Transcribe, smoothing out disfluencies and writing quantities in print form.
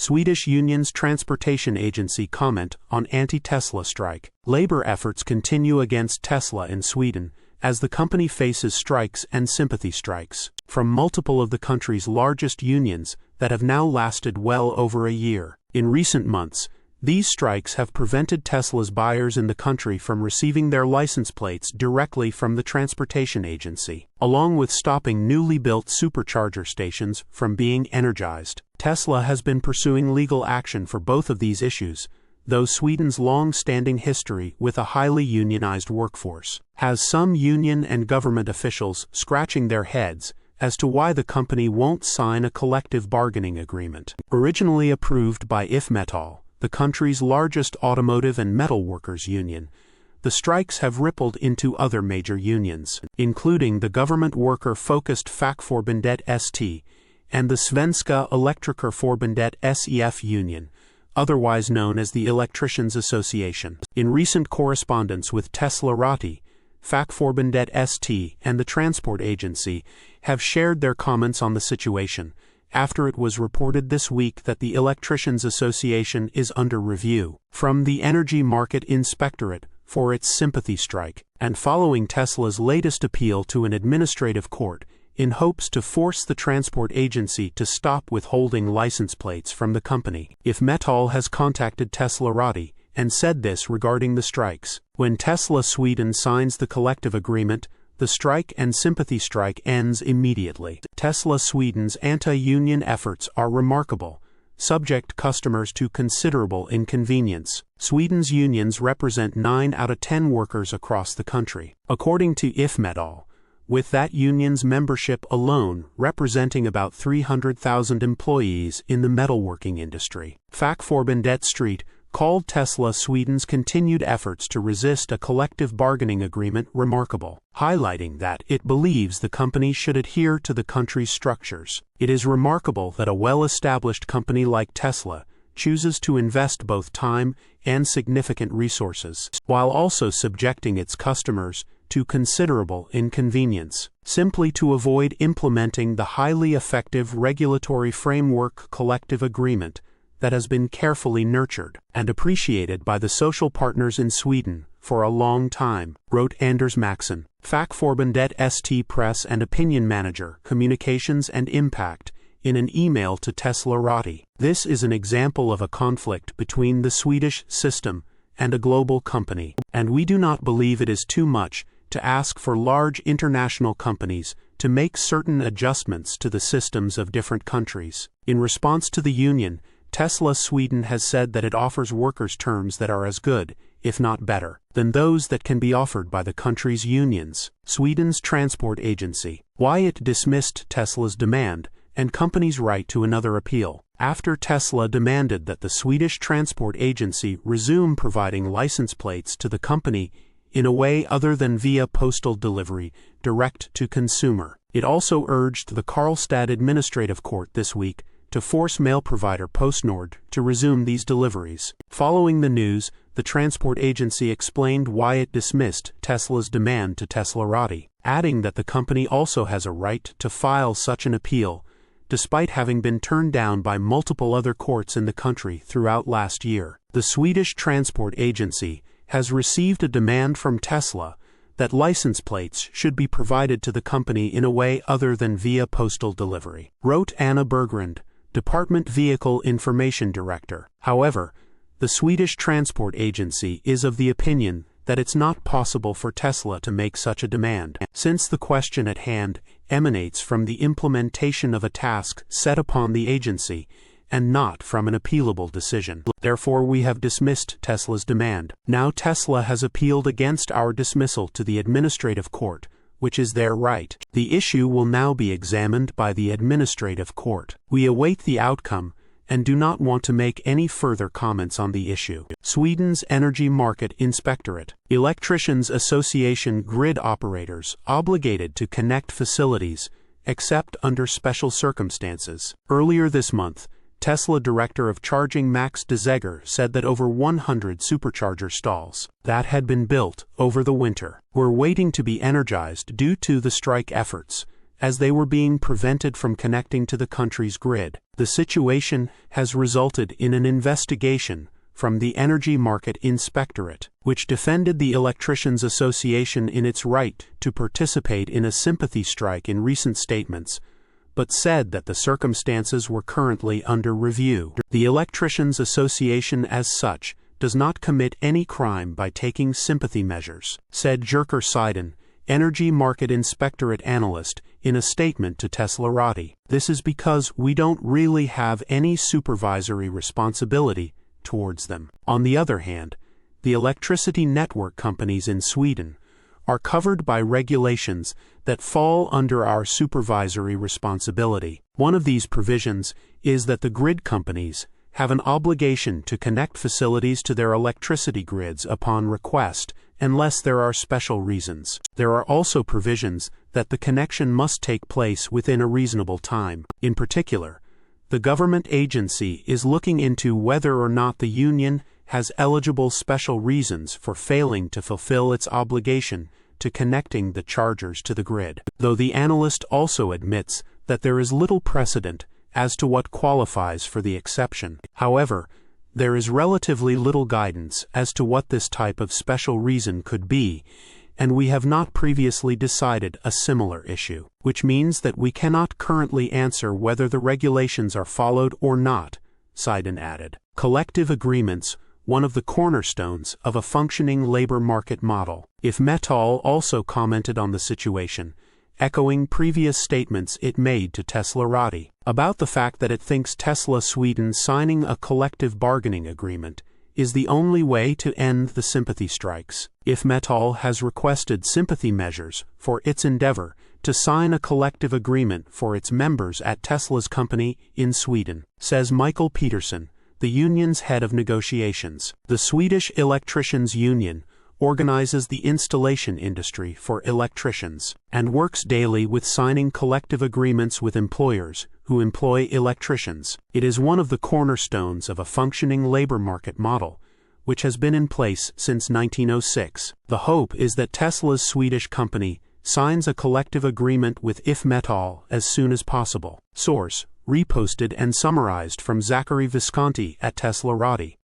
Swedish Union's Transportation Agency comment on anti-Tesla strike. Labor efforts continue against Tesla in Sweden, as the company faces strikes and sympathy strikes from multiple of the country's largest unions that have now lasted well over a year. In recent months, these strikes have prevented Tesla's buyers in the country from receiving their license plates directly from the transportation agency, along with stopping newly built supercharger stations from being energized. Tesla has been pursuing legal action for both of these issues, though Sweden's long-standing history with a highly unionized workforce has some union and government officials scratching their heads as to why the company won't sign a collective bargaining agreement. Originally approved by IF Metall, the country's largest automotive and metal workers union, the strikes have rippled into other major unions, including the government worker-focused Fackförbundet ST and the Svenska Elektrikerförbundet SEF union, otherwise known as the Electricians Association. In recent correspondence with Teslarati, Fackförbundet ST and the Transport Agency have shared their comments on the situation, after it was reported this week that the Electricians Association is under review from the Energy Market Inspectorate for its sympathy strike, and following Tesla's latest appeal to an administrative court in hopes to force the transport agency to stop withholding license plates from the company. IF Metall has contacted Teslarati and said this regarding the strikes. When Tesla Sweden signs the collective agreement, the strike and sympathy strike ends immediately. Tesla Sweden's anti-union efforts are remarkable, subject customers to considerable inconvenience. Sweden's unions represent 9 out of 10 workers across the country, according to IF Metall, with that union's membership alone representing about 300,000 employees in the metalworking industry. Fackförbundet Street called Tesla Sweden's continued efforts to resist a collective bargaining agreement remarkable, highlighting that it believes the company should adhere to the country's structures. It is remarkable that a well-established company like Tesla chooses to invest both time and significant resources, while also subjecting its customers to considerable inconvenience, simply to avoid implementing the highly effective regulatory framework collective agreement that has been carefully nurtured and appreciated by the social partners in Sweden for a long time, wrote Anders Maxson, Fackförbundet ST Press and Opinion Manager, Communications and Impact, in an email to Teslarati. This is an example of a conflict between the Swedish system and a global company, and we do not believe it is too much to ask for large international companies to make certain adjustments to the systems of different countries. In response to the union, Tesla Sweden has said that it offers workers terms that are as good, if not better, than those that can be offered by the country's unions. Sweden's transport agency, why it dismissed Tesla's demand and company's right to another appeal, after Tesla demanded that the Swedish transport agency resume providing license plates to the company in a way other than via postal delivery, direct to consumer. It also urged the Karlstad Administrative Court this week to force mail provider PostNord to resume these deliveries. Following the news, the transport agency explained why it dismissed Tesla's demand to Teslarati, adding that the company also has a right to file such an appeal, despite having been turned down by multiple other courts in the country throughout last year. The Swedish transport agency has received a demand from Tesla that license plates should be provided to the company in a way other than via postal delivery, wrote Anna Bergrund, Department Vehicle Information Director. However, the Swedish Transport Agency is of the opinion that it's not possible for Tesla to make such a demand, since the question at hand emanates from the implementation of a task set upon the agency and not from an appealable decision. Therefore, we have dismissed Tesla's demand. Now Tesla has appealed against our dismissal to the administrative court, which is their right. The issue will now be examined by the administrative court. We await the outcome and do not want to make any further comments on the issue. Sweden's Energy Market Inspectorate, Electricians Association grid operators obligated to connect facilities except under special circumstances. Earlier this month, Tesla director of charging Max de Zegher said that over 100 supercharger stalls that had been built over the winter were waiting to be energized due to the strike efforts, as they were being prevented from connecting to the country's grid. The situation has resulted in an investigation from the Energy Market Inspectorate, which defended the Electricians Association in its right to participate in a sympathy strike in recent statements, but said that the circumstances were currently under review. The Electricians Association as such does not commit any crime by taking sympathy measures, said Zachary Visconti, Energy Market Inspectorate analyst, in a statement to teslarati. This is because we don't really have any supervisory responsibility towards them. On the other hand, the electricity network companies in Sweden are covered by regulations that fall under our supervisory responsibility. One of these provisions is that the grid companies have an obligation to connect facilities to their electricity grids upon request, unless there are special reasons. There are also provisions that the connection must take place within a reasonable time. In particular, the government agency is looking into whether or not the union has eligible special reasons for failing to fulfill its obligation to connecting the chargers to the grid. Though the analyst also admits that there is little precedent as to what qualifies for the exception. However, there is relatively little guidance as to what this type of special reason could be, and we have not previously decided a similar issue, which means that we cannot currently answer whether the regulations are followed or not, Visconti added. Collective agreements, one of the cornerstones of a functioning labor market model. If Metall also commented on the situation, echoing previous statements it made to teslarati about the fact that it thinks Tesla Sweden signing a collective bargaining agreement is the only way to end the sympathy strikes. If Metall has requested sympathy measures for its endeavor to sign a collective agreement for its members at Tesla's company in Sweden, says Michael Peterson, the union's head of negotiations. The Swedish Electricians Union organizes the installation industry for electricians, and works daily with signing collective agreements with employers who employ electricians. It is one of the cornerstones of a functioning labor market model, which has been in place since 1906. The hope is that Tesla's Swedish company signs a collective agreement with IF Metall as soon as possible. Source: reposted and summarized from Zachary Visconti at teslarati.